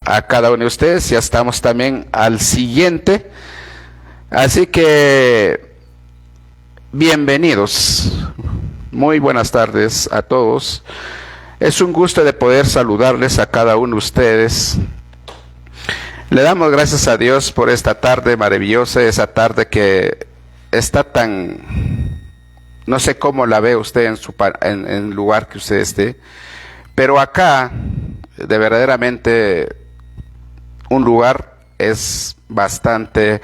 a cada uno de ustedes. Ya estamos también al siguiente. Así que, bienvenidos. Muy buenas tardes a todos. Es un gusto de poder saludarles a cada uno de ustedes. Le damos gracias a Dios por esta tarde maravillosa, esa tarde que está tan... No sé cómo la ve usted en el lugar que usted esté, pero acá, de verdaderamente, un lugar es bastante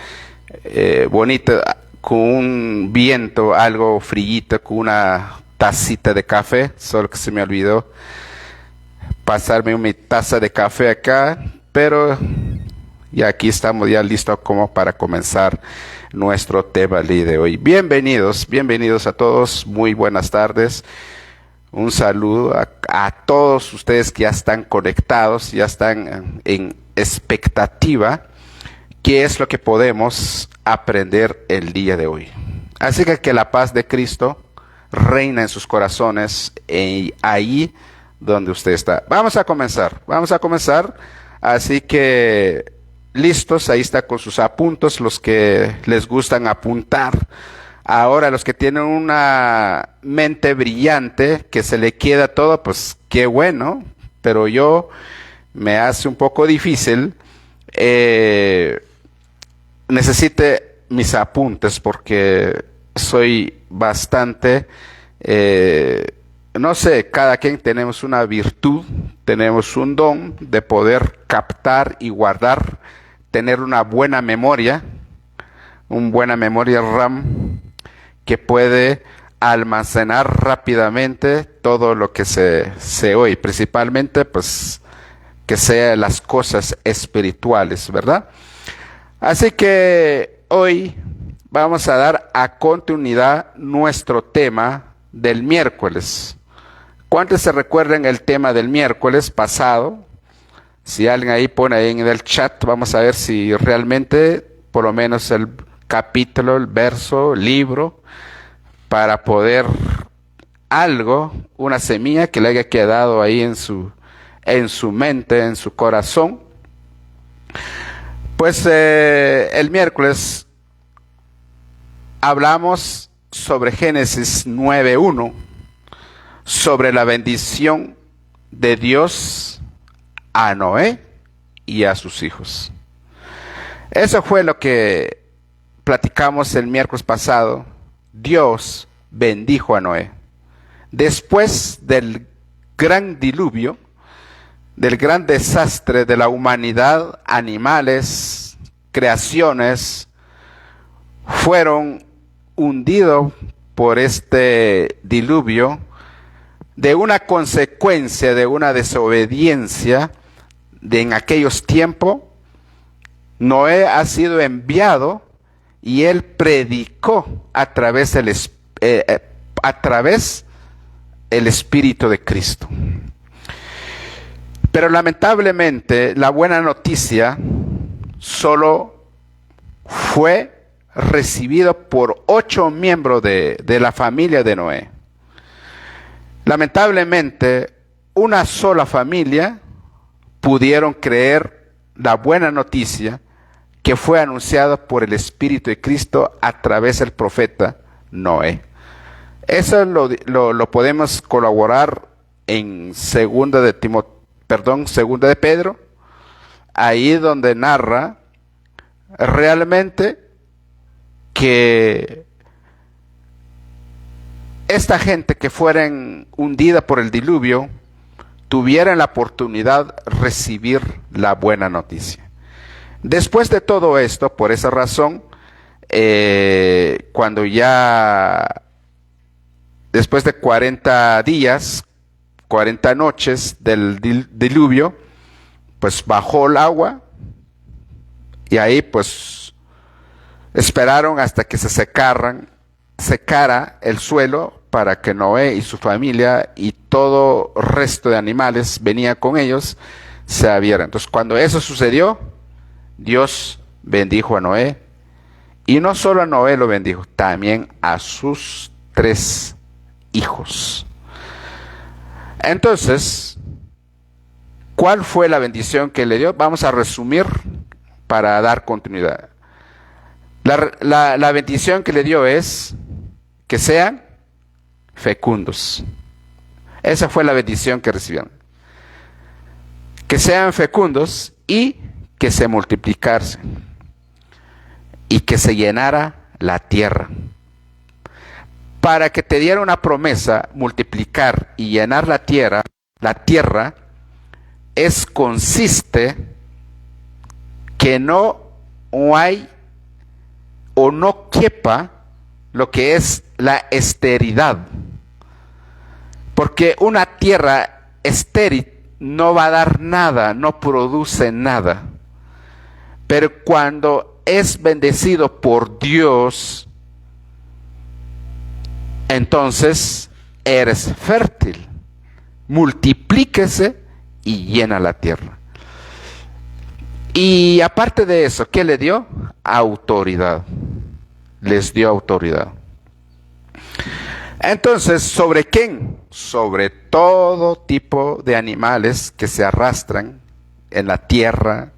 bonito, con un viento, algo frillito, con una tacita de café, solo que se me olvidó pasarme mi taza de café acá, pero ya aquí estamos ya listos como para comenzar nuestro tema el día de hoy. Bienvenidos a todos, muy buenas tardes. Un saludo a todos ustedes que ya están conectados, ya están en expectativa, qué es lo que podemos aprender el día de hoy. Así que la paz de Cristo reina en sus corazones, ahí donde usted está. Vamos a comenzar, así que listos, ahí está con sus apuntos, los que les gustan apuntar. Ahora, los que tienen una mente brillante, que se le queda todo, pues qué bueno, pero yo me hace un poco difícil. Necesite mis apuntes porque soy bastante, no sé, cada quien tenemos una virtud, tenemos un don de poder captar y guardar, tener una buena memoria RAM que puede almacenar rápidamente todo lo que se oye, principalmente pues que sea las cosas espirituales, ¿verdad? Así que hoy vamos a dar a continuidad nuestro tema del miércoles. ¿Cuántos se recuerdan el tema del miércoles pasado? Si alguien ahí pone ahí en el chat, vamos a ver si realmente, por lo menos el capítulo, el verso, el libro, para poder algo, una semilla que le haya quedado ahí en su mente, en su corazón. Pues el miércoles hablamos sobre Génesis 9:1, sobre la bendición de Dios a Noé y a sus hijos. Eso fue lo que platicamos el miércoles pasado. Dios bendijo a Noé. Después del gran diluvio, del gran desastre de la humanidad, animales, creaciones, fueron hundidos por este diluvio, de una consecuencia de una desobediencia en aquellos tiempos. Noé ha sido enviado y él predicó a través del Espíritu de Cristo. Pero lamentablemente la buena noticia solo fue recibida por 8 miembros de la familia de Noé. Lamentablemente, una sola familia pudieron creer la buena noticia que fue anunciada por el Espíritu de Cristo a través del profeta Noé. Eso lo podemos colaborar en segunda de Pedro, ahí donde narra realmente que esta gente que fueran hundida por el diluvio tuvieran la oportunidad de recibir la buena noticia. Después de todo esto, por esa razón, cuando ya después de 40 días, 40 noches del diluvio, pues bajó el agua y ahí pues esperaron hasta que se secara el suelo para que Noé y su familia y todo el resto de animales venían con ellos, se abrieran. Entonces cuando eso sucedió, Dios bendijo a Noé, y no solo a Noé lo bendijo, también a sus 3 hijos. Entonces, ¿Cuál fue la bendición que le dio? Vamos a resumir para dar continuidad. La bendición que le dio es que sean fecundos. Esa fue la bendición que recibieron. Que sean fecundos y que se multiplicasen y que se llenara la tierra. Para que te diera una promesa, multiplicar y llenar la tierra consiste que no hay o no quepa lo que es la esterilidad. Porque una tierra estéril no va a dar nada, no produce nada. Pero cuando es bendecido por Dios, entonces eres fértil. Multiplíquese y llena la tierra. Y aparte de eso, ¿qué le dio? Autoridad. Les dio autoridad. Entonces, ¿sobre quién? Sobre todo tipo de animales que se arrastran en la tierra,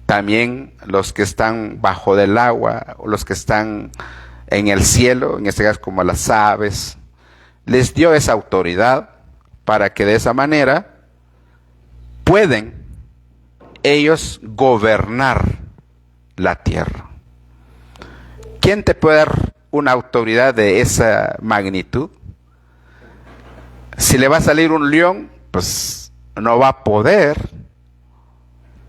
también los que están bajo del agua, o los que están en el cielo, en este caso como las aves. Les dio esa autoridad para que de esa manera pueden ellos gobernar la tierra. ¿Quién te puede dar una autoridad de esa magnitud? Si le va a salir un león, pues no va a poder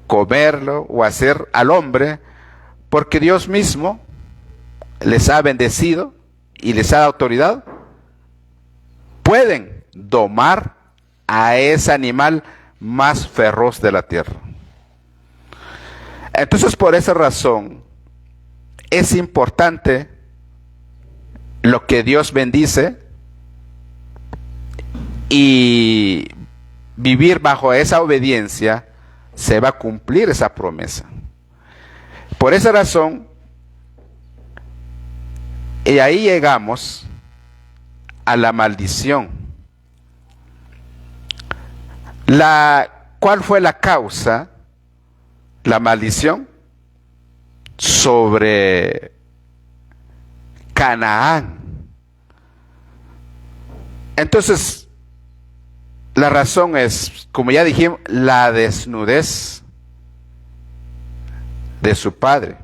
comerlo o hacer al hombre, porque Dios mismo les ha bendecido y les ha dado autoridad. Pueden domar a ese animal más feroz de la tierra. Entonces, por esa razón, es importante lo que Dios bendice y vivir bajo esa obediencia, se va a cumplir esa promesa. Por esa razón, y ahí llegamos a la maldición. ¿Cuál fue la causa? La maldición sobre Canaán. Entonces, la razón es, como ya dijimos, la desnudez de su padre.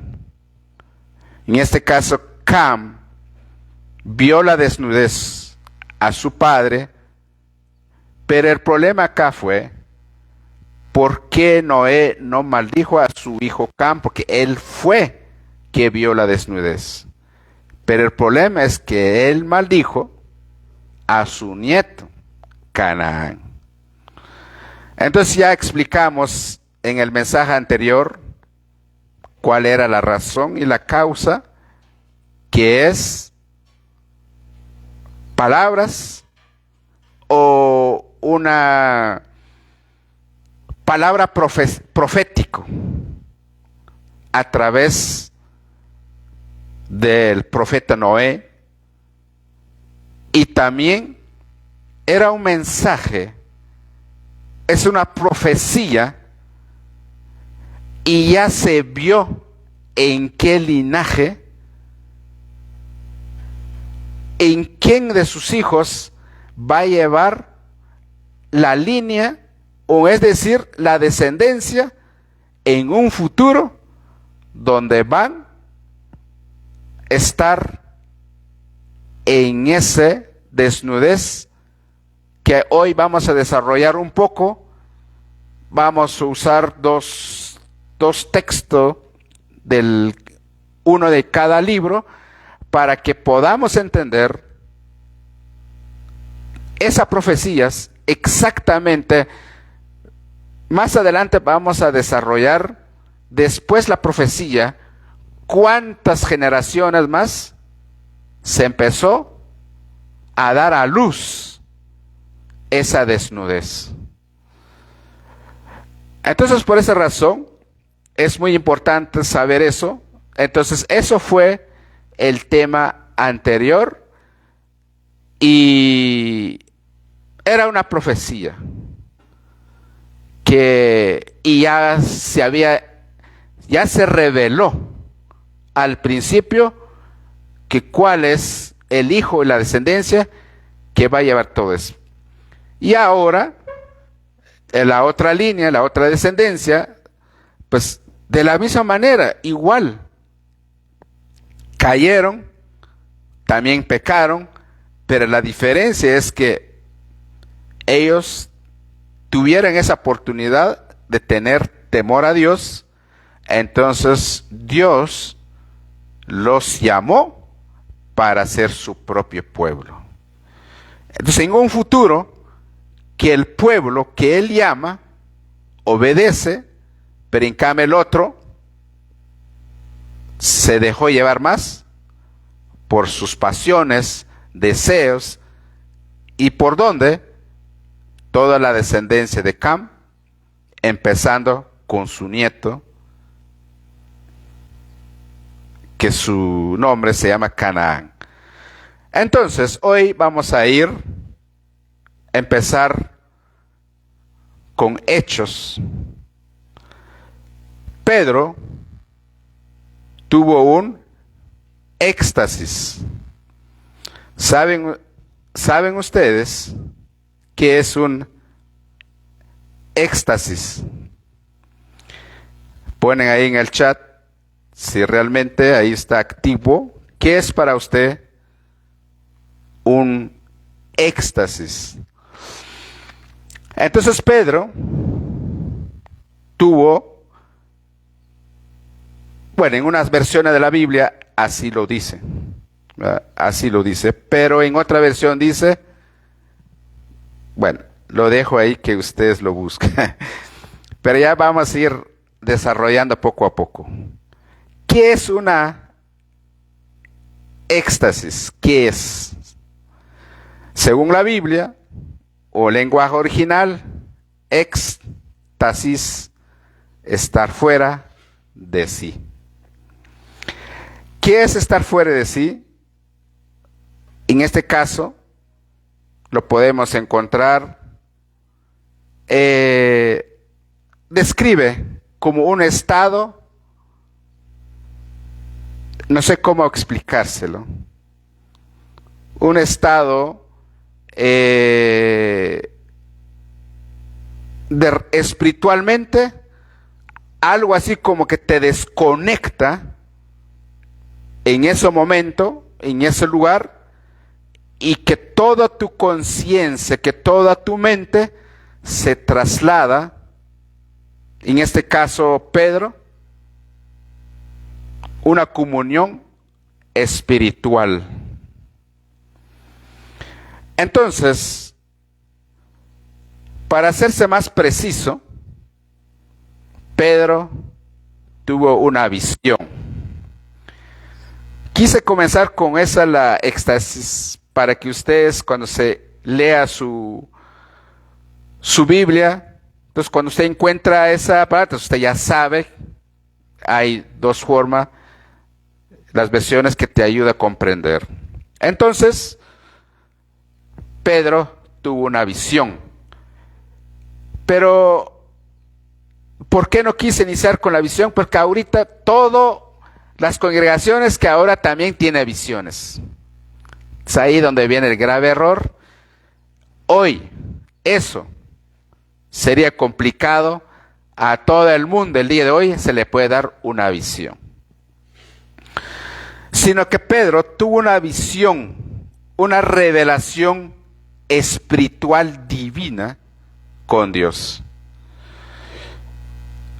En este caso, Cam vio la desnudez a su padre, pero el problema acá fue, ¿por qué Noé no maldijo a su hijo Cam? Porque él fue que vio la desnudez. Pero el problema es que él maldijo a su nieto, Canaán. Entonces ya explicamos en el mensaje anterior cuál era la razón y la causa, que es palabras o una palabra profético a través del profeta Noé, y también era un mensaje, es una profecía, y ya se vio en qué linaje, en quién de sus hijos va a llevar la línea, o es decir, la descendencia en un futuro donde van a estar en ese desnudez que hoy vamos a desarrollar un poco. Vamos a usar dos textos, uno de cada libro, para que podamos entender esas profecías exactamente. Más adelante vamos a desarrollar después la profecía, cuántas generaciones más se empezó a dar a luz esa desnudez. Entonces, por esa razón, es muy importante saber eso. Entonces, eso fue el tema anterior y era una profecía y ya se reveló al principio que cuál es el hijo y la descendencia que va a llevar todo eso. Y ahora, en la otra línea, la otra descendencia, pues de la misma manera, igual, cayeron, también pecaron, pero la diferencia es que ellos tuvieron esa oportunidad de tener temor a Dios, entonces Dios los llamó para ser su propio pueblo. Entonces, en un futuro, que el pueblo que Él llama obedece, pero en cambio el otro se dejó llevar más por sus pasiones, deseos, y por dónde toda la descendencia de Cam, empezando con su nieto, que su nombre se llama Canaán. Entonces, hoy vamos a empezar con Hechos. Pedro tuvo un éxtasis. ¿Saben ustedes qué es un éxtasis? Ponen ahí en el chat si realmente ahí está activo. ¿Qué es para usted un éxtasis? Entonces Pedro tuvo, bueno, en unas versiones de la Biblia así lo dice, ¿verdad? Así lo dice, pero en otra versión dice, bueno, lo dejo ahí que ustedes lo busquen, pero ya vamos a ir desarrollando poco a poco. ¿Qué es una éxtasis? ¿Qué es? Según la Biblia, o lenguaje original, éxtasis, estar fuera de sí. ¿Qué es estar fuera de sí? En este caso, lo podemos encontrar, describe como un estado, no sé cómo explicárselo, un estado espiritualmente, algo así como que te desconecta en ese momento, en ese lugar, y que toda tu conciencia, que toda tu mente se traslada, en este caso Pedro, una comunión espiritual. Entonces, para hacerse más preciso, Pedro tuvo una visión. Quise comenzar con esa, la éxtasis, para que ustedes cuando se lea su Biblia, entonces cuando usted encuentra esa parte, usted ya sabe, hay dos formas, las versiones que te ayudan a comprender. Entonces, Pedro tuvo una visión. Pero, ¿por qué no quise iniciar con la visión? Porque ahorita todas las congregaciones que ahora también tienen visiones. Es ahí donde viene el grave error. Hoy, eso sería complicado. A todo el mundo el día de hoy se le puede dar una visión. Sino que Pedro tuvo una visión, una revelación espiritual divina con Dios.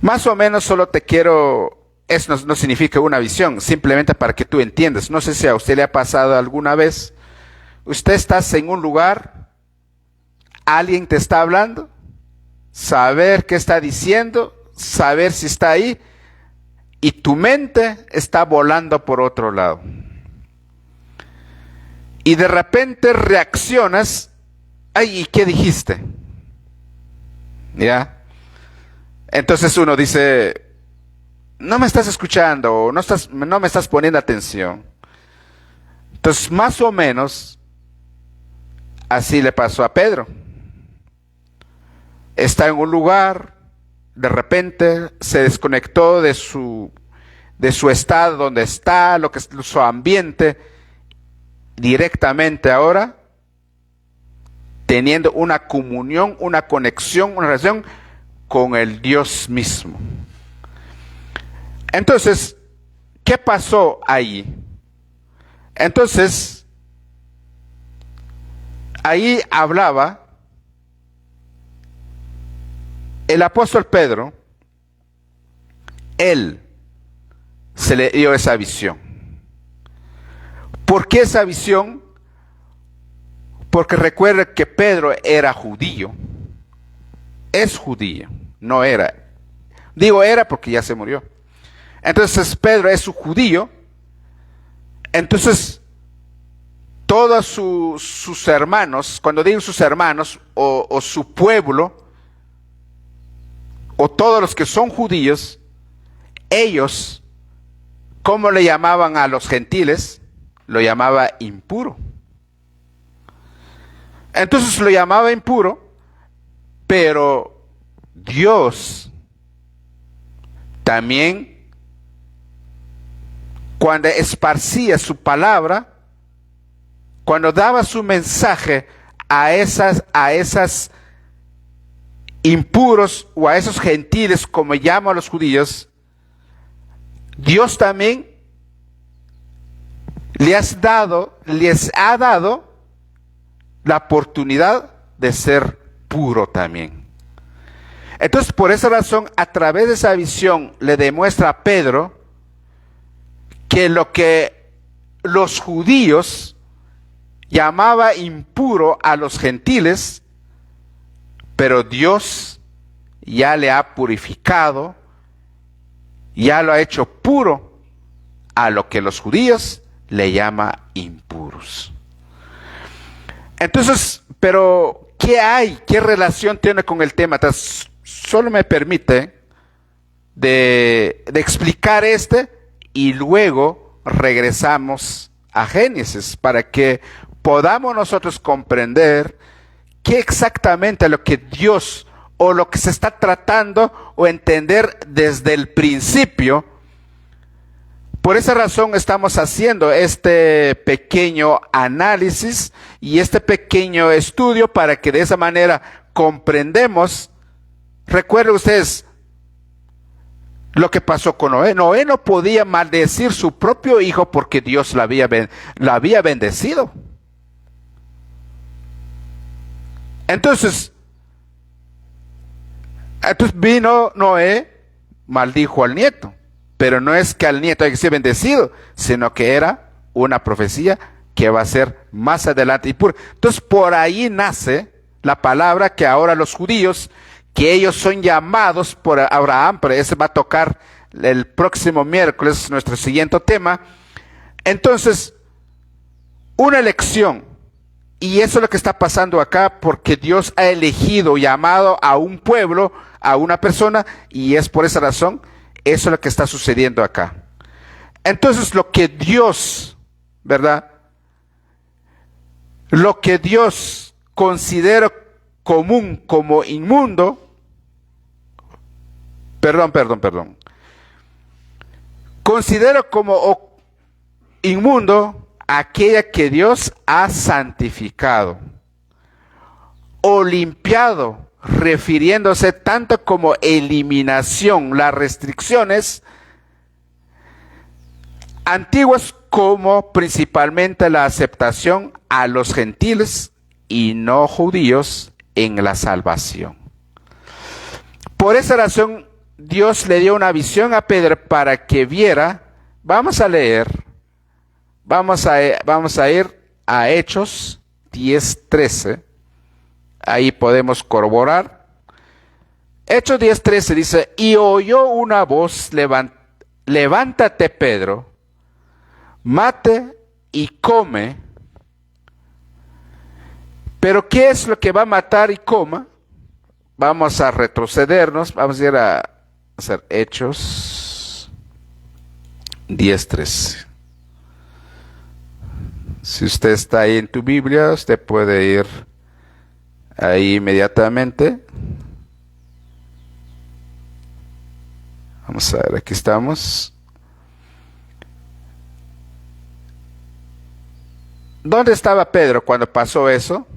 Más o menos solo te quiero, eso no significa una visión, simplemente para que tú entiendas. No sé si a usted le ha pasado alguna vez, usted está en un lugar, alguien te está hablando, saber qué está diciendo, saber si está ahí, y tu mente está volando por otro lado. Y de repente reaccionas, ay, ¿y qué dijiste? ¿Ya? Entonces uno dice, no me estás escuchando, no me estás poniendo atención. Entonces, más o menos, así le pasó a Pedro. Está en un lugar, de repente se desconectó de su estado donde está, lo que es su ambiente, directamente ahora teniendo una comunión, una conexión, una relación con el Dios mismo. Entonces, ¿qué pasó ahí? Entonces, ahí hablaba el apóstol Pedro. Él se le dio esa visión. ¿Por qué esa visión? Porque recuerda que Pedro era judío. Es judío, no era. Digo era porque ya se murió. Entonces Pedro es un judío. Entonces todos sus hermanos, cuando digo sus hermanos o su pueblo, o todos los que son judíos, ellos, ¿cómo le llamaban a los gentiles? Lo llamaba impuro. Entonces lo llamaba impuro, pero Dios también, cuando esparcía su palabra, cuando daba su mensaje a esas impuros o a esos gentiles, como llaman a los judíos, Dios también les ha dado la oportunidad de ser puro también. Entonces, por esa razón, a través de esa visión, le demuestra a Pedro que lo que los judíos llamaba impuro a los gentiles, pero Dios ya le ha purificado, ya lo ha hecho puro a lo que los judíos le llama impuros. Entonces, pero ¿qué hay? ¿Qué relación tiene con el tema? Entonces, solo me permite de explicar y luego regresamos a Génesis para que podamos nosotros comprender qué exactamente lo que Dios o lo que se está tratando o entender desde el principio. Por esa razón estamos haciendo este pequeño análisis y este pequeño estudio para que de esa manera comprendemos. Recuerden ustedes lo que pasó con Noé. Noé no podía maldecir su propio hijo porque Dios la había bendecido. Entonces vino Noé, maldijo al nieto. Pero no es que al nieto haya que ser bendecido, sino que era una profecía que va a ser más adelante impura. Entonces por ahí nace la palabra que ahora los judíos, que ellos son llamados por Abraham, pero ese va a tocar el próximo miércoles, nuestro siguiente tema. Entonces, una elección, y eso es lo que está pasando acá, porque Dios ha elegido, llamado a un pueblo, a una persona, y es por esa razón. Eso es lo que está sucediendo acá. Entonces, lo que Dios, ¿verdad? Lo que Dios considera común como inmundo, considera como inmundo aquella que Dios ha santificado o limpiado, refiriéndose tanto como eliminación, las restricciones antiguas como principalmente la aceptación a los gentiles y no judíos en la salvación. Por esa razón, Dios le dio una visión a Pedro para que viera. Vamos a leer, vamos a ir a Hechos 10:13. Ahí podemos corroborar. Hechos 10:13 dice, y oyó una voz, levántate Pedro, mate y come. Pero ¿qué es lo que va a matar y coma? Vamos a retrocedernos, vamos a ir a hacer Hechos 10:13. Si usted está ahí en tu Biblia, usted puede ir ahí inmediatamente. Vamos a ver, aquí estamos. ¿Dónde estaba Pedro cuando pasó eso?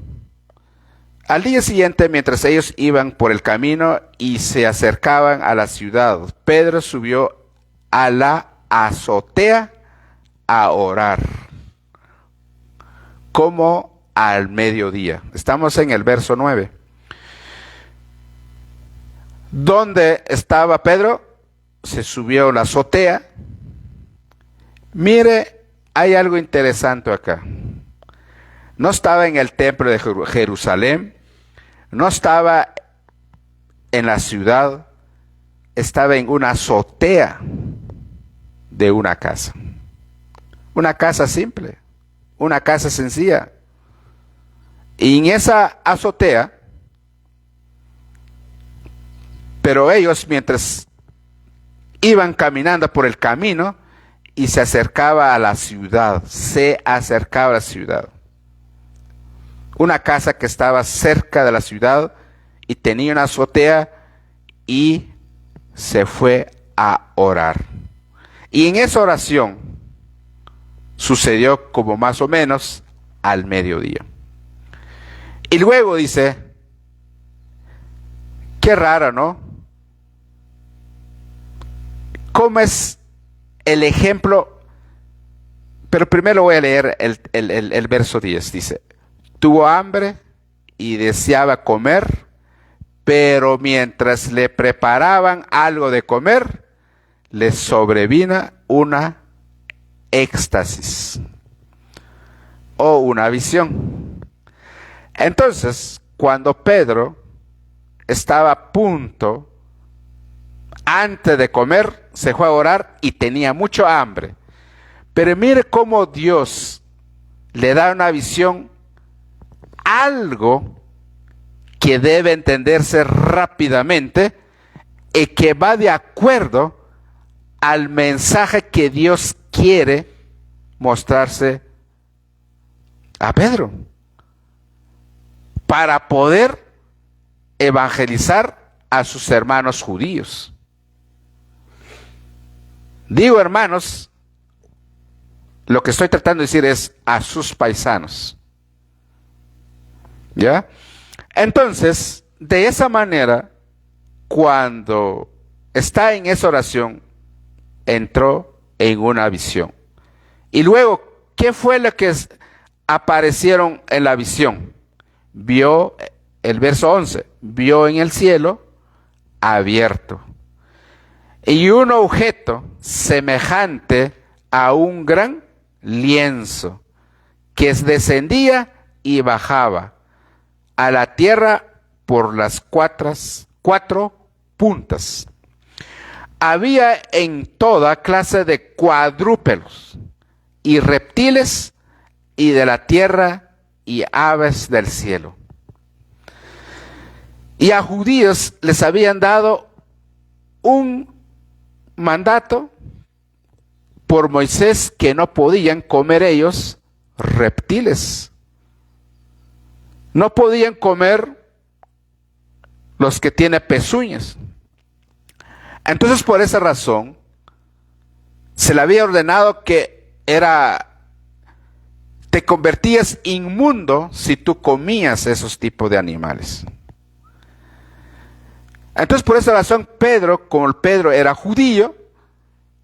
Al día siguiente, mientras ellos iban por el camino y se acercaban a la ciudad, Pedro subió a la azotea a orar, como al mediodía. Estamos en el verso 9. ¿Dónde estaba Pedro? Se subió a la azotea. Mire, hay algo interesante acá. No estaba en el templo de Jerusalén, no estaba en la ciudad, estaba en una azotea de una casa. Una casa simple, una casa sencilla. Y en esa azotea, pero ellos mientras iban caminando por el camino y se acercaba a la ciudad, una casa que estaba cerca de la ciudad y tenía una azotea y se fue a orar. Y en esa oración sucedió como más o menos al mediodía. Y luego dice, qué raro, ¿no? ¿Cómo es el ejemplo? Pero primero voy a leer el verso 10. Dice, tuvo hambre y deseaba comer, pero mientras le preparaban algo de comer, le sobrevino una éxtasis o una visión. Entonces, cuando Pedro estaba a punto, antes de comer, se fue a orar y tenía mucho hambre. Pero mire cómo Dios le da una visión, algo que debe entenderse rápidamente y que va de acuerdo al mensaje que Dios quiere mostrarse a Pedro para poder evangelizar a sus hermanos judíos. Digo hermanos, lo que estoy tratando de decir es a sus paisanos. ¿Ya? Entonces, de esa manera, cuando está en esa oración, entró en una visión. Y luego, ¿qué fue lo que aparecieron en la visión? Vio, el verso 11, vio en el cielo abierto y un objeto semejante a un gran lienzo que descendía y bajaba a la tierra por las cuatro puntas. Había en toda clase de cuadrúpedos y reptiles y de la tierra y aves del cielo. Y a judíos les habían dado un mandato por Moisés que no podían comer ellos reptiles. No podían comer los que tienen pezuñas. Entonces, por esa razón, se le había ordenado que te convertías inmundo si tú comías esos tipos de animales. Entonces, por esa razón, Pedro, como Pedro era judío,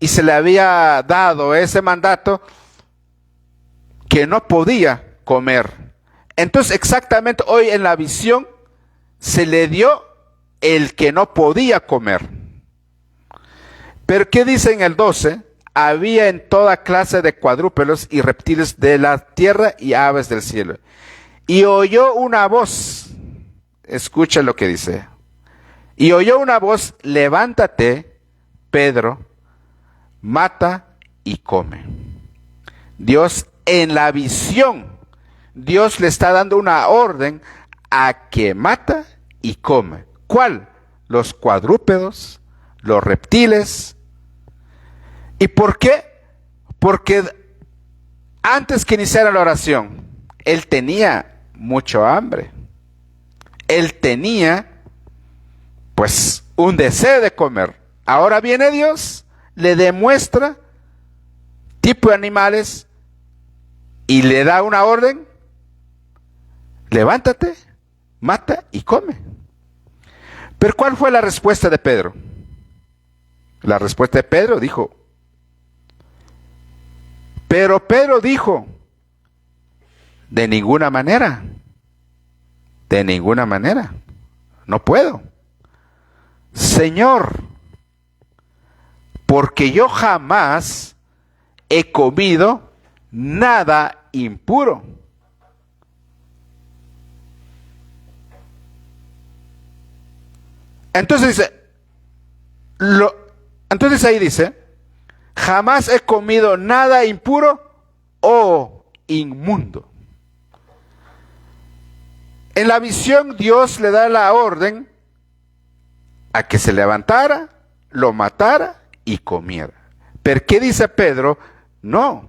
y se le había dado ese mandato, que no podía comer. Entonces, exactamente hoy en la visión, se le dio el que no podía comer. Pero ¿qué dice en el 12? Había en toda clase de cuadrúpedos y reptiles de la tierra y aves del cielo. Y oyó una voz, escucha lo que dice. Y oyó una voz, levántate, Pedro, mata y come. Dios en la visión, Dios le está dando una orden a que mata y come. ¿Cuál? Los cuadrúpedos, los reptiles. ¿Y por qué? Porque antes que iniciara la oración, él tenía mucho hambre. Él tenía, pues, un deseo de comer. Ahora viene Dios, le demuestra tipo de animales y le da una orden: levántate, mata y come. Pero ¿cuál fue la respuesta de Pedro? La respuesta de Pedro dijo, pero Pedro dijo, de ninguna manera, no puedo. Señor, porque yo jamás he comido nada impuro. Entonces ahí dice, jamás he comido nada impuro o inmundo. En la visión Dios le da la orden a que se levantara, lo matara y comiera. ¿Pero qué dice Pedro? No,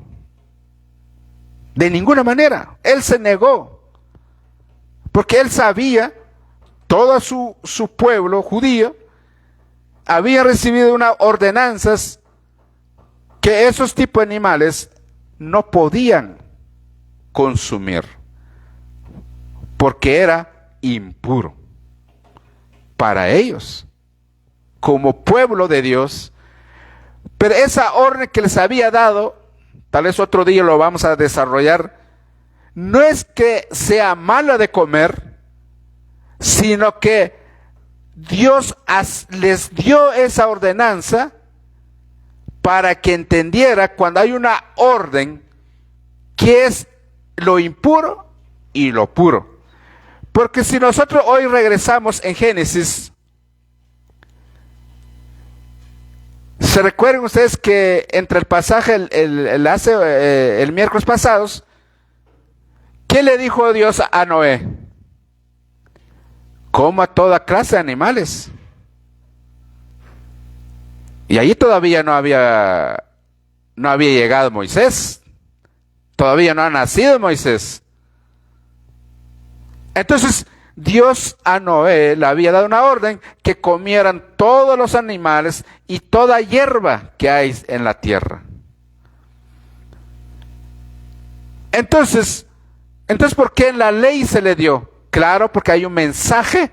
de ninguna manera. Él se negó, porque él sabía, todo su pueblo judío había recibido unas ordenanzas que esos tipos de animales no podían consumir, porque era impuro para ellos, como pueblo de Dios. Pero esa orden que les había dado, tal vez otro día lo vamos a desarrollar, no es que sea mala de comer, sino que Dios les dio esa ordenanza para que entendiera cuando hay una orden qué es lo impuro y lo puro. Porque si nosotros hoy regresamos en Génesis, ¿se recuerdan ustedes que entre el pasaje, el miércoles pasados, qué le dijo Dios a Noé? Coma toda clase de animales. Y allí todavía no había llegado Moisés. Todavía no ha nacido Moisés. Entonces, Dios a Noé le había dado una orden que comieran todos los animales y toda hierba que hay en la tierra. Entonces, ¿por qué en la ley se le dio? Claro, porque hay un mensaje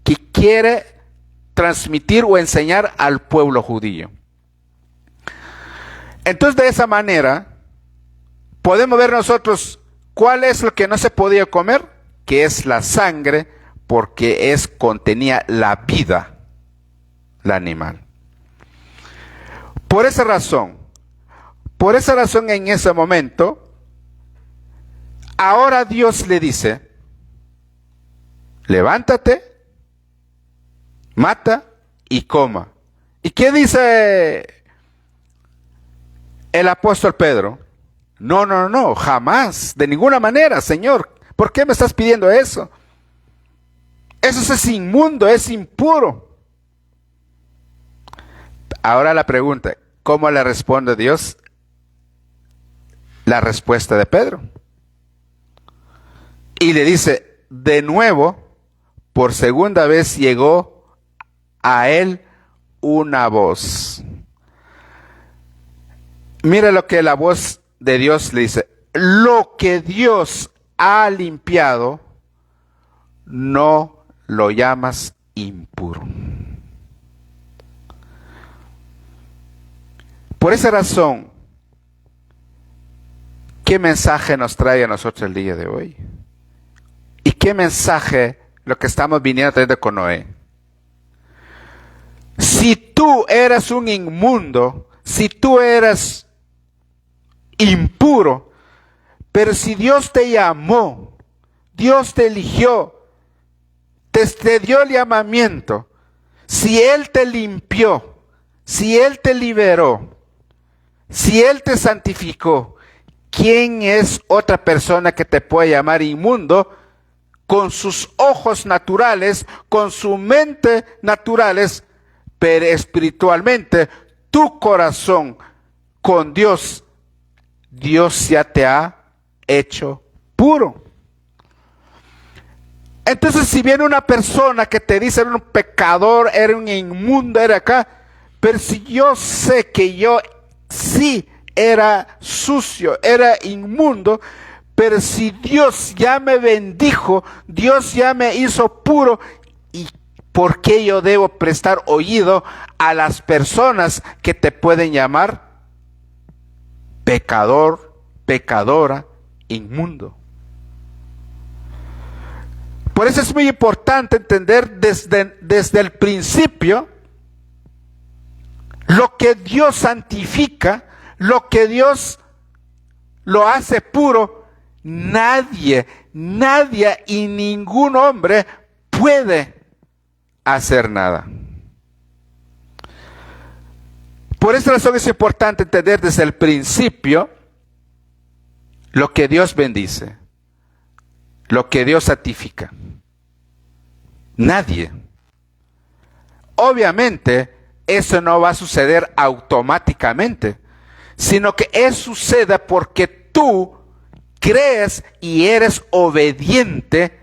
que quiere transmitir o enseñar al pueblo judío. Entonces, de esa manera, podemos ver nosotros cuál es lo que no se podía comer, que es la sangre, porque contenía la vida, el animal. Por esa razón en ese momento, ahora Dios le dice, levántate, mata y coma. ¿Y qué dice el apóstol Pedro? No, jamás, de ninguna manera, Señor. ¿Por qué me estás pidiendo eso? Eso es inmundo, es impuro. Ahora la pregunta, ¿cómo le responde Dios? La respuesta de Pedro. Y le dice, de nuevo, por segunda vez llegó a él una voz. Mira lo que la voz de Dios le dice. Lo que Dios ha limpiado, no lo llamas impuro. Por esa razón, ¿qué mensaje nos trae a nosotros el día de hoy? ¿Y qué mensaje lo que estamos viniendo a traer con Noé? Si tú eras un inmundo, si tú eras impuro, pero si Dios te llamó, Dios te eligió, te dio el llamamiento, si Él te limpió, si Él te liberó, si Él te santificó, ¿quién es otra persona que te puede llamar inmundo con sus ojos naturales, con su mente naturales, pero espiritualmente tu corazón con Dios, Dios ya te ha hecho puro? Entonces, si viene una persona que te dice, eres un pecador, eres un inmundo, eres acá, Pero si yo sé que yo sí era sucio, era inmundo, pero si Dios ya me bendijo, Dios ya me hizo puro, ¿y por qué yo debo prestar oído a las personas que te pueden llamar pecador, pecadora, inmundo? Por eso es muy importante entender desde el principio lo que Dios santifica, lo que Dios lo hace puro. Nadie y ningún hombre puede hacer nada. Por esta razón es importante entender desde el principio lo que Dios bendice, lo que Dios santifica. Nadie. Obviamente, eso no va a suceder automáticamente, sino que eso sucede porque tú crees y eres obediente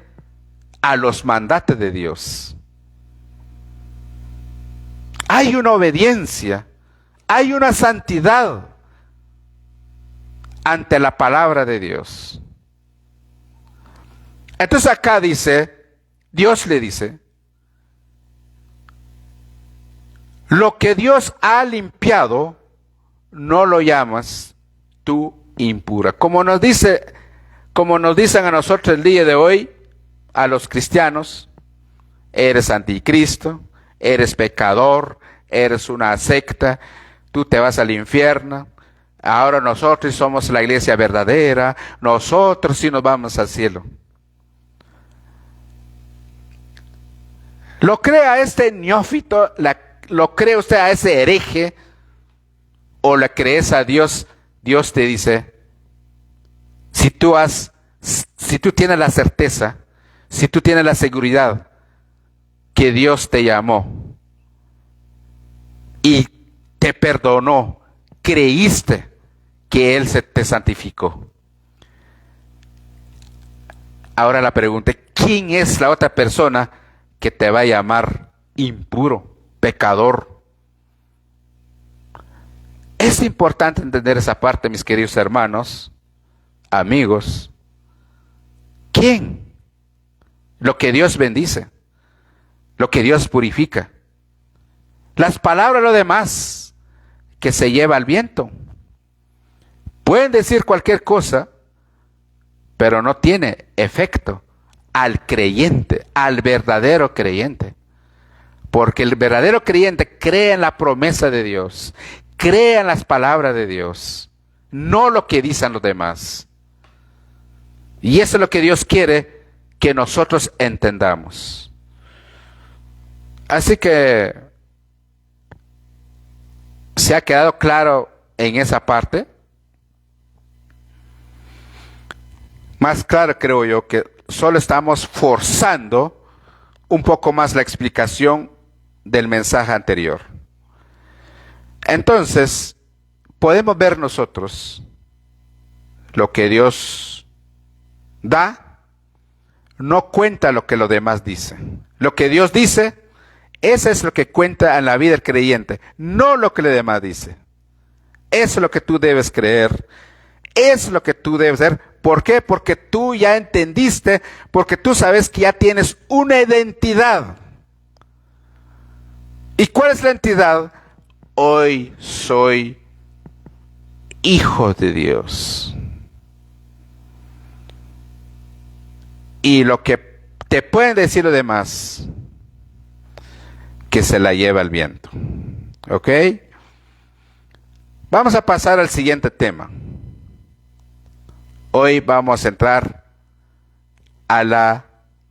a los mandatos de Dios. Hay una obediencia, hay una santidad ante la palabra de Dios. Entonces acá dice, Dios le dice, lo que Dios ha limpiado, no lo llamas tú impura. Como nos dicen a nosotros el día de hoy, a los cristianos, eres anticristo, eres pecador, eres una secta, tú te vas al infierno, ahora nosotros somos la iglesia verdadera, nosotros sí nos vamos al cielo. ¿Lo cree a este neófito? ¿Lo cree usted a ese hereje? ¿O le crees a Dios? Dios te dice, si tú tienes la certeza, si tú tienes la seguridad que Dios te llamó y te perdonó, creíste que Él te santificó. Ahora la pregunta, ¿quién es la otra persona que te va a llamar impuro, pecador? Es importante entender esa parte, mis queridos hermanos, amigos. ¿Quién? Lo que Dios bendice, lo que Dios purifica. Las palabras, lo demás, que se lleva al viento. Pueden decir cualquier cosa, pero no tiene efecto al creyente, al verdadero creyente. Porque el verdadero creyente cree en la promesa de Dios, cree en las palabras de Dios, no lo que dicen los demás. Y eso es lo que Dios quiere que nosotros entendamos. Así que, ¿se ha quedado claro en esa parte? Más claro creo yo que solo estamos forzando un poco más la explicación del mensaje anterior. Entonces, podemos ver nosotros lo que Dios da, no cuenta lo que los demás dicen. Lo que Dios dice, eso es lo que cuenta en la vida del creyente, no lo que los demás dice. Eso es lo que tú debes creer, es lo que tú debes hacer. ¿Por qué? Porque tú ya entendiste, porque tú sabes que ya tienes una identidad. ¿Y cuál es la identidad? Hoy soy hijo de Dios. Y lo que te pueden decir los demás, que se la lleva el viento. ¿Ok? Vamos a pasar al siguiente tema. Hoy vamos a entrar a la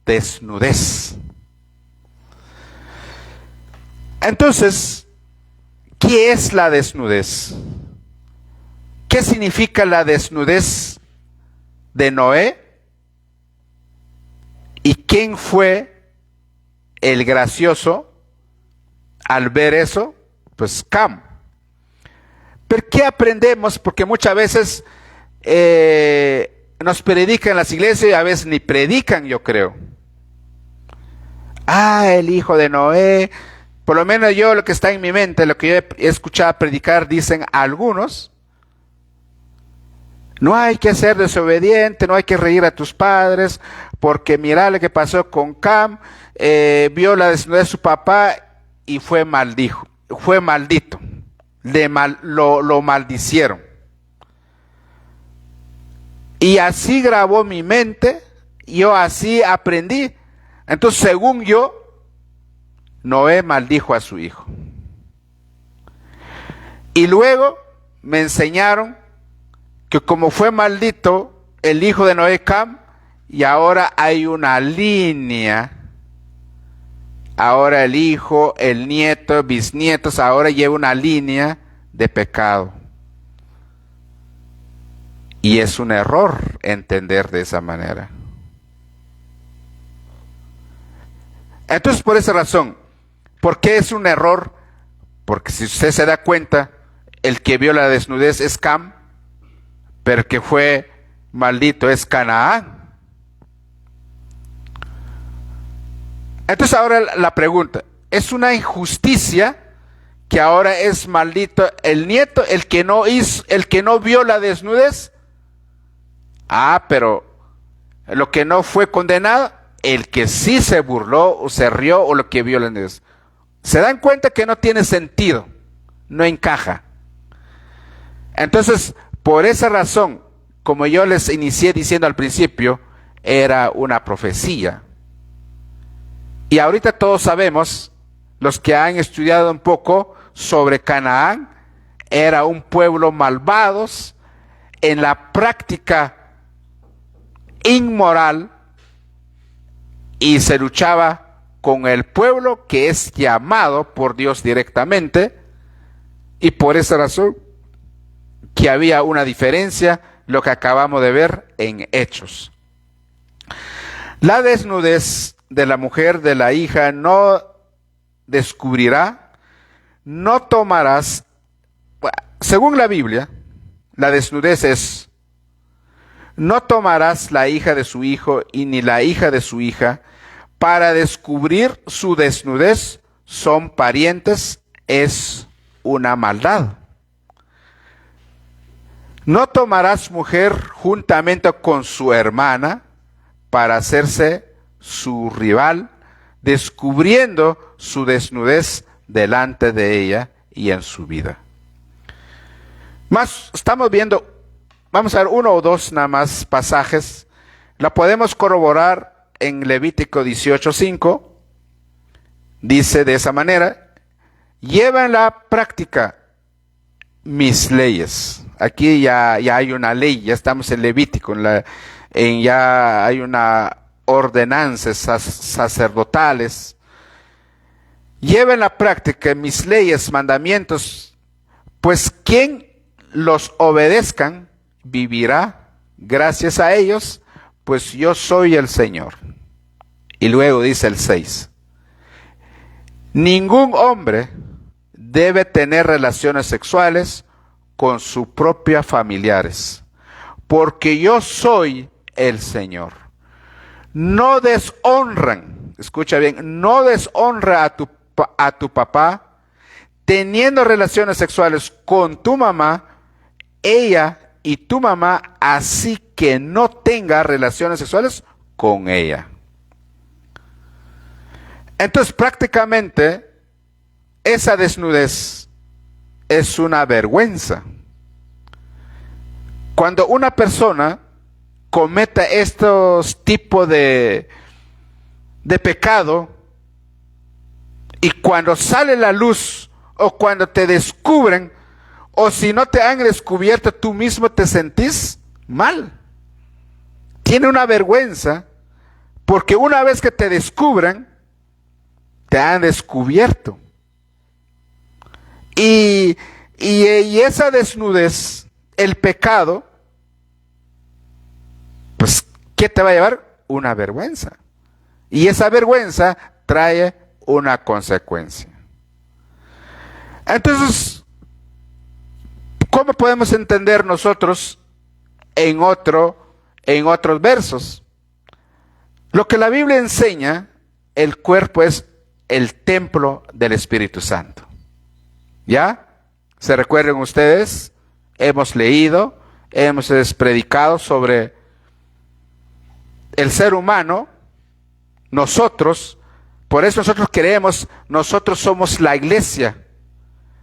desnudez. Entonces, ¿qué es la desnudez? ¿Qué significa la desnudez de Noé? ¿Y quién fue el gracioso al ver eso? Pues Cam. ¿Pero qué aprendemos? Porque muchas veces nos predican en las iglesias y a veces ni predican, yo creo. El hijo de Noé Por lo menos yo, lo que está en mi mente, lo que yo he escuchado predicar, dicen algunos: no hay que ser desobediente, no hay que reír a tus padres, porque mira lo que pasó con Cam, vio la desnudez de su papá y fue maldito, lo maldicieron. Y así grabó mi mente, yo así aprendí. Entonces, según yo, Noé maldijo a su hijo. Y luego me enseñaron que como fue maldito el hijo de Noé, Cam, y ahora hay una línea, ahora el hijo, el nieto, bisnietos, ahora lleva una línea de pecado. Y es un error entender de esa manera. Entonces, por esa razón, ¿por qué es un error? Porque si usted se da cuenta, el que vio la desnudez es Cam, pero el que fue maldito es Canaán. Entonces ahora la pregunta: ¿es una injusticia que ahora es maldito el nieto, el que no vio la desnudez? Pero lo que no fue condenado, el que sí se burló o se rió o lo que vio la desnudez. Se dan cuenta que no tiene sentido, no encaja. Entonces, por esa razón, como yo les inicié diciendo al principio, era una profecía. Y ahorita todos sabemos, los que han estudiado un poco sobre Canaán, era un pueblo malvados en la práctica inmoral, y se luchaba con el pueblo que es llamado por Dios directamente, y por esa razón que había una diferencia, lo que acabamos de ver en Hechos. La desnudez de la mujer de la hija no descubrirá, no tomarás. Según la Biblia, la desnudez es: no tomarás la hija de su hijo y ni la hija de su hija para descubrir su desnudez, son parientes, es una maldad. No tomarás mujer juntamente con su hermana para hacerse su rival, descubriendo su desnudez delante de ella y en su vida. Más estamos viendo, vamos a ver uno o dos nada más pasajes. La podemos corroborar en Levítico 18:5. Dice de esa manera: lleva en la práctica mis leyes. Aquí ya hay una ley, ya estamos en Levítico, ya hay una ordenanzas sacerdotales. Lleva en la práctica mis leyes, mandamientos, pues quien los obedezcan vivirá gracias a ellos, pues yo soy el Señor. Y luego dice el 6: ningún hombre debe tener relaciones sexuales con sus propios familiares, porque yo soy el Señor. No deshonran, escucha bien, no deshonra a tu papá teniendo relaciones sexuales con tu mamá, ella y tu mamá, así que no tenga relaciones sexuales con ella. Entonces, prácticamente, esa desnudez es una vergüenza. Cuando una persona comete estos tipos de pecado, y cuando sale la luz, o cuando te descubren, o si no te han descubierto, tú mismo te sentís mal. Tiene una vergüenza, porque una vez que te descubran, te han descubierto. Y esa desnudez, el pecado, pues, ¿qué te va a llevar? Una vergüenza. Y esa vergüenza trae una consecuencia. Entonces, ¿cómo podemos entender nosotros en otros versos? Lo que la Biblia enseña, el cuerpo es el templo del Espíritu Santo. ¿Ya? ¿Se recuerdan ustedes? Hemos leído, hemos predicado sobre el ser humano, nosotros. Por eso nosotros creemos, nosotros somos la iglesia,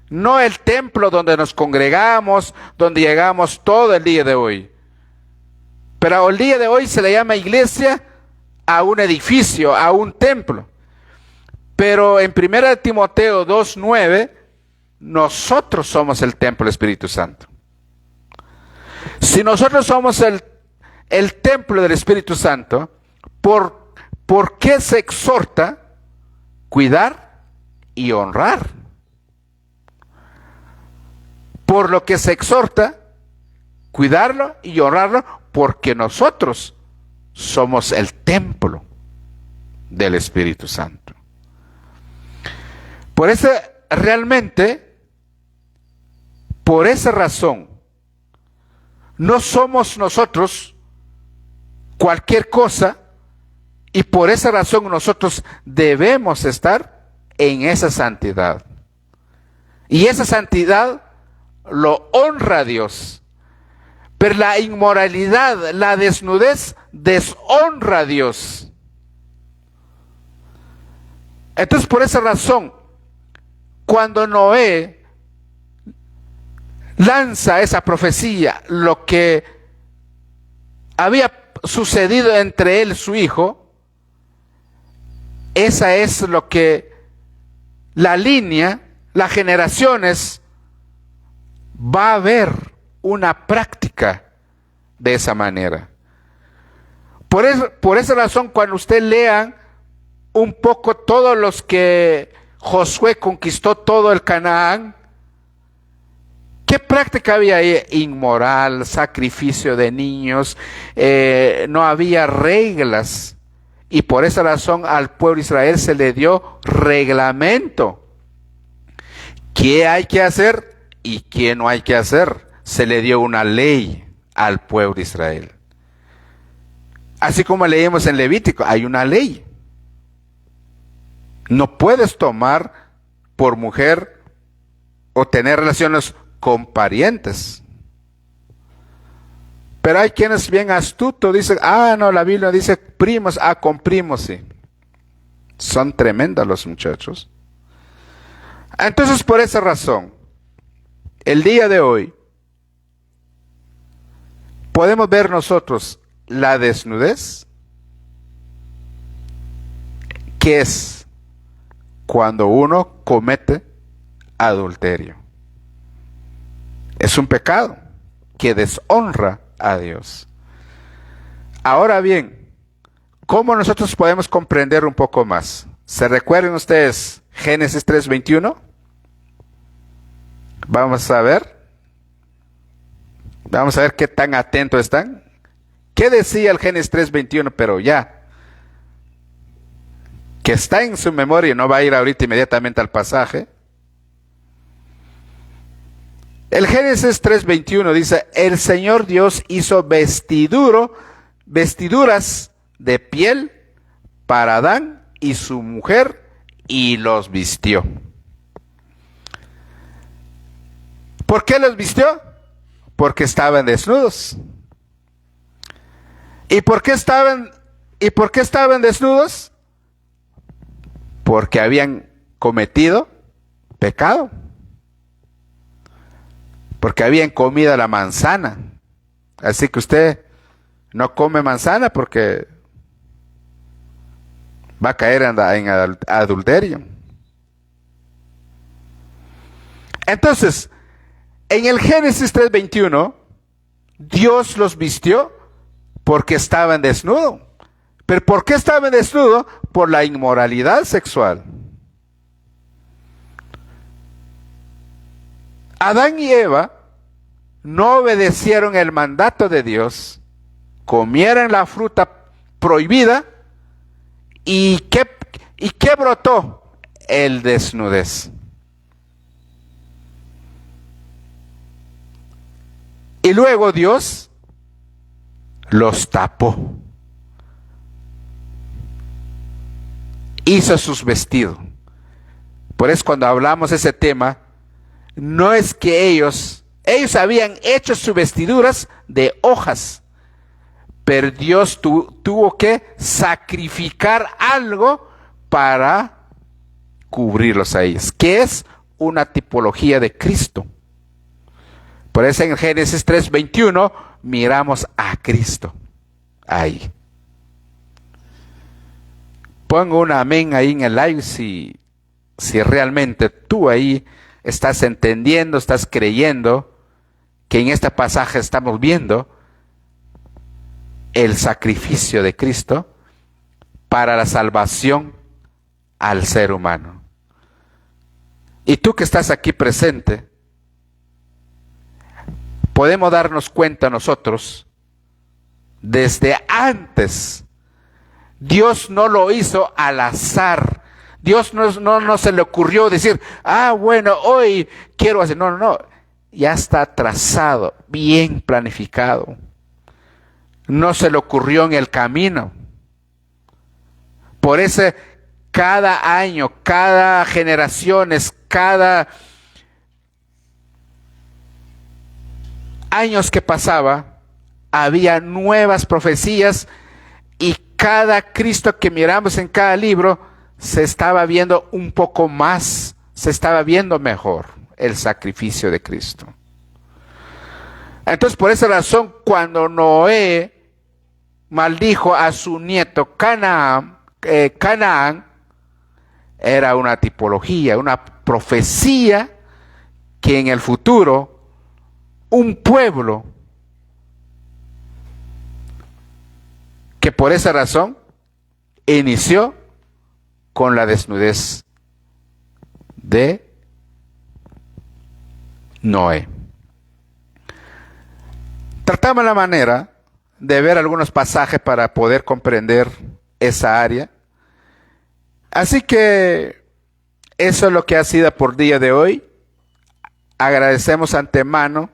no el templo donde nos congregamos, donde llegamos todo el día de hoy. Pero el día de hoy se le llama iglesia a un edificio, a un templo. Pero en 1 Timoteo 2:9, nosotros somos el templo del Espíritu Santo. Si nosotros somos el templo del Espíritu Santo, ¿por qué se exhorta cuidar y honrar? Por lo que se exhorta cuidarlo y honrarlo, porque nosotros somos el templo del Espíritu Santo. Por eso, realmente, por esa razón, no somos nosotros cualquier cosa, y por esa razón nosotros debemos estar en esa santidad. Y esa santidad lo honra a Dios. Pero la inmoralidad, la desnudez, deshonra a Dios. Entonces, por esa razón, cuando Noé lanza esa profecía, lo que había sucedido entre él y su hijo, esa es lo que la línea, las generaciones, va a haber una práctica de esa manera. Por esa razón, cuando usted lea un poco todos los que Josué conquistó todo el Canaán, ¿qué práctica había ahí? Inmoral, sacrificio de niños, no había reglas. Y por esa razón al pueblo de Israel se le dio reglamento. ¿Qué hay que hacer y qué no hay que hacer? Se le dio una ley al pueblo de Israel. Así como leímos en Levítico, hay una ley. No puedes tomar por mujer o tener relaciones con parientes. Pero hay quienes bien astutos dicen, no, la Biblia dice primos, con primos sí. Son tremendos los muchachos. Entonces, por esa razón, el día de hoy, podemos ver nosotros la desnudez, que es cuando uno comete adulterio. Es un pecado que deshonra a Dios. Ahora bien, ¿cómo nosotros podemos comprender un poco más? ¿Se recuerdan ustedes Génesis 3:21? Vamos a ver qué tan atentos están. ¿Qué decía el Génesis 3:21? Pero ya, que está en su memoria, no va a ir ahorita inmediatamente al pasaje. El Génesis 3:21 dice, el Señor Dios hizo vestiduras de piel para Adán y su mujer y los vistió. ¿Por qué los vistió? Porque estaban desnudos. ¿Y por qué estaban desnudos? Porque habían cometido pecado. Porque habían comido la manzana. Así que usted no come manzana porque va a caer en adulterio. Entonces, en el Génesis 3:21, Dios los vistió porque estaban desnudos. ¿Pero por qué estaban desnudos? Por la inmoralidad sexual. Adán y Eva no obedecieron el mandato de Dios, comieron la fruta prohibida y ¿qué brotó? El desnudez. Y luego Dios los tapó. Hizo sus vestidos. Por eso cuando hablamos de ese tema, no es que ellos habían hecho sus vestiduras de hojas, pero Dios tuvo que sacrificar algo para cubrirlos a ellos, que es una tipología de Cristo. Por eso en Génesis 3:21 miramos a Cristo ahí. Pongo un amén ahí en el live si realmente tú ahí estás entendiendo, estás creyendo que en este pasaje estamos viendo el sacrificio de Cristo para la salvación al ser humano. Y tú que estás aquí presente, podemos darnos cuenta nosotros, desde antes, Dios no lo hizo al azar. Dios no se le ocurrió decir, bueno, hoy quiero hacer. No. Ya está trazado, bien planificado. No se le ocurrió en el camino. Por eso cada año, cada generaciones, cada años que pasaba, había nuevas profecías y cada Cristo que miramos en cada libro se estaba viendo un poco más, se estaba viendo mejor el sacrificio de Cristo. Entonces, por esa razón, cuando Noé maldijo a su nieto Canaán, era una tipología, una profecía que en el futuro un pueblo que por esa razón inició con la desnudez de Noé. Tratamos la manera de ver algunos pasajes para poder comprender esa área. Así que eso es lo que ha sido por día de hoy. Agradecemos antemano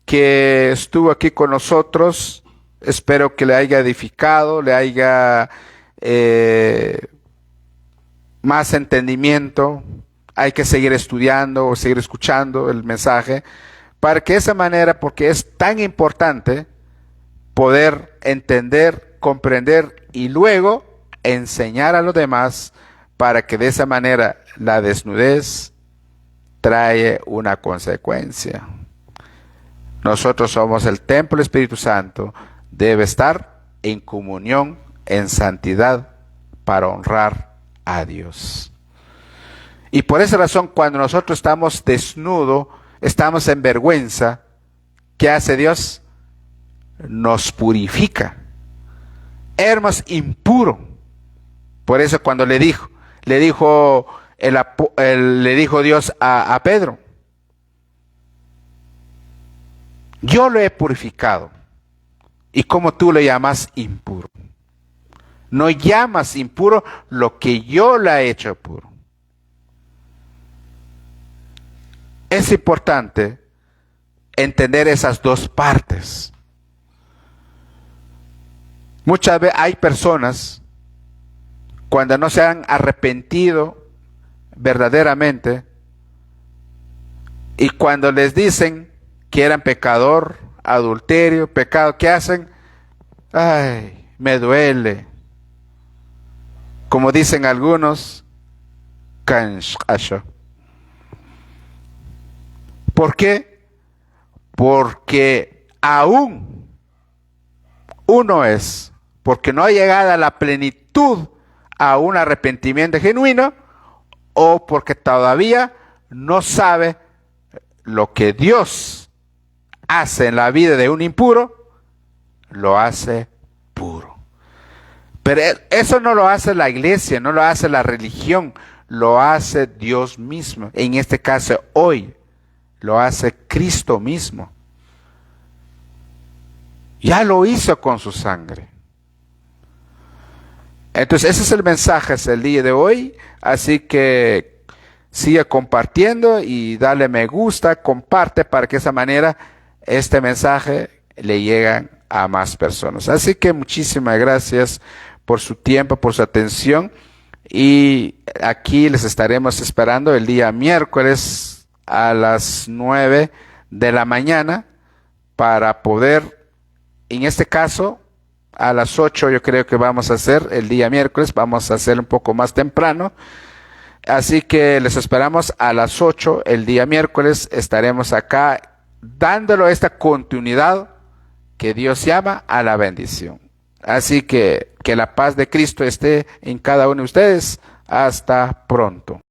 que estuvo aquí con nosotros. Espero que le haya edificado, le haya más entendimiento. Hay que seguir estudiando o seguir escuchando el mensaje para que de esa manera, porque es tan importante poder entender, comprender y luego enseñar a los demás, para que de esa manera la desnudez trae una consecuencia. Nosotros somos el templo del Espíritu Santo, debe estar en comunión, en santidad, para honrar a Dios. Y por esa razón, cuando nosotros estamos desnudos, estamos en vergüenza, ¿qué hace Dios? Nos purifica. Éramos impuros. Por eso cuando le dijo Dios a Pedro, yo lo he purificado. ¿Y cómo tú le llamas impuro? No llamas impuro lo que yo le he hecho puro. Es importante entender esas dos partes. Muchas veces hay personas, cuando no se han arrepentido verdaderamente, y cuando les dicen que eran pecador, adulterio, pecado, ¿qué hacen? Ay, me duele. Como dicen algunos, cansado. ¿Por qué? Porque aún uno es, porque no ha llegado a la plenitud a un arrepentimiento genuino, o porque todavía no sabe lo que Dios hace en la vida de un impuro, lo hace puro. Pero eso no lo hace la iglesia, no lo hace la religión, lo hace Dios mismo. En este caso, hoy, lo hace Cristo mismo. Ya lo hizo con su sangre. Entonces, ese es el mensaje del día de hoy. Así que sigue compartiendo y dale me gusta, comparte para que de esa manera este mensaje le llegue a más personas. Así que muchísimas gracias por su tiempo, por su atención. Y aquí les estaremos esperando el día miércoles a las 9 de la mañana para poder, en este caso, a las 8 yo creo que vamos a hacer el día miércoles, vamos a hacer un poco más temprano. Así que les esperamos a las 8 el día miércoles, estaremos acá dándolo esta continuidad que Dios llama a la bendición. Así que la paz de Cristo esté en cada uno de ustedes. Hasta pronto.